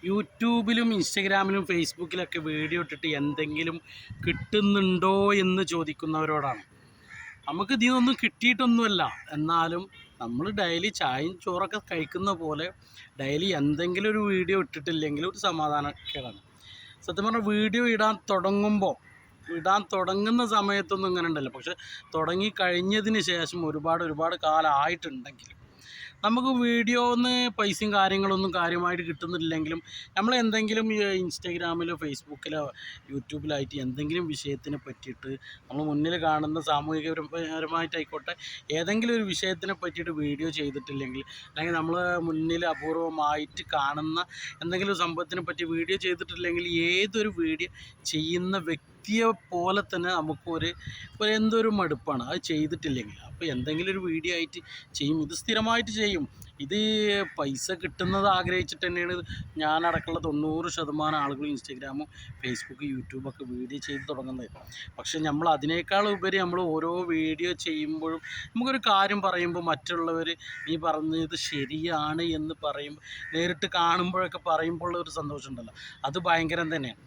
യൂട്യൂബിലും ഇൻസ്റ്റഗ്രാമിലും ഫേസ്ബുക്കിലൊക്കെ വീഡിയോ ഇട്ടിട്ട് എന്തെങ്കിലും കിട്ടുന്നുണ്ടോ എന്ന് ചോദിക്കുന്നവരോടാണ്. നമുക്ക് ഇതിനൊന്നും കിട്ടിയിട്ടൊന്നുമല്ല, എന്നാലും നമ്മൾ ഡെയിലി ചായയും ചോറൊക്കെ കഴിക്കുന്ന പോലെ ഡെയിലി എന്തെങ്കിലും ഒരു വീഡിയോ ഇട്ടിട്ടില്ലെങ്കിൽ ഒരു സമാധാനക്കേടാണ്. സത്യം പറഞ്ഞാൽ വീഡിയോ ഇടാൻ തുടങ്ങുന്ന സമയത്തൊന്നും ഇങ്ങനെ ഉണ്ടല്ലോ, പക്ഷെ തുടങ്ങി കഴിഞ്ഞതിന് ശേഷം ഒരുപാട് കാലമായിട്ടുണ്ടെങ്കിൽ നമുക്ക് വീഡിയോന്ന് പൈസയും കാര്യങ്ങളൊന്നും കാര്യമായിട്ട് കിട്ടുന്നില്ലെങ്കിലും നമ്മൾ എന്തെങ്കിലും ഇൻസ്റ്റഗ്രാമിലോ ഫേസ്ബുക്കിലോ യൂട്യൂബിലായിട്ട് എന്തെങ്കിലും വിഷയത്തിനെ പറ്റിയിട്ട് നമ്മൾ മുന്നിൽ കാണുന്ന സാമൂഹികപരമായിട്ടായിക്കോട്ടെ ഏതെങ്കിലും ഒരു വിഷയത്തിനെ പറ്റിയിട്ട് വീഡിയോ ചെയ്തിട്ടില്ലെങ്കിൽ, അല്ലെങ്കിൽ നമ്മൾ മുന്നിൽ അപൂർവമായിട്ട് കാണുന്ന എന്തെങ്കിലും സംഭവത്തിനെ പറ്റി വീഡിയോ ചെയ്തിട്ടില്ലെങ്കിൽ ഏതൊരു വീഡിയോ ചെയ്യുന്ന വ്യക്തിയെ പോലെ തന്നെ നമുക്കൊരു എന്തൊരു മടുപ്പാണ് അത് ചെയ്തിട്ടില്ലെങ്കിൽ. അപ്പോൾ എന്തെങ്കിലും ഒരു വീഡിയോ ആയിട്ട് ചെയ്യും, ഇത് സ്ഥിരമായിട്ട് ചെയ്യും. ഇത് പൈസ കിട്ടുന്നത് ആഗ്രഹിച്ചിട്ട് തന്നെയാണ് ഞാനടക്കമുള്ള 90% ആളുകൾ ഇൻസ്റ്റഗ്രാമും ഫേസ്ബുക്ക് യൂട്യൂബൊക്കെ വീഡിയോ ചെയ്ത് തുടങ്ങുന്നത്. പക്ഷേ നമ്മൾ അതിനേക്കാൾ ഉപരി നമ്മൾ ഓരോ വീഡിയോ ചെയ്യുമ്പോഴും നമുക്കൊരു കാര്യം പറയുമ്പോൾ മറ്റുള്ളവർ നീ പറഞ്ഞത് ശരിയാണ് എന്ന് പറയുമ്പോൾ നേരിട്ട് കാണുമ്പോഴൊക്കെ പറയുമ്പോൾ ഒരു സന്തോഷം ഉണ്ടല്ലോ, അത് ഭയങ്കരം തന്നെയാണ്.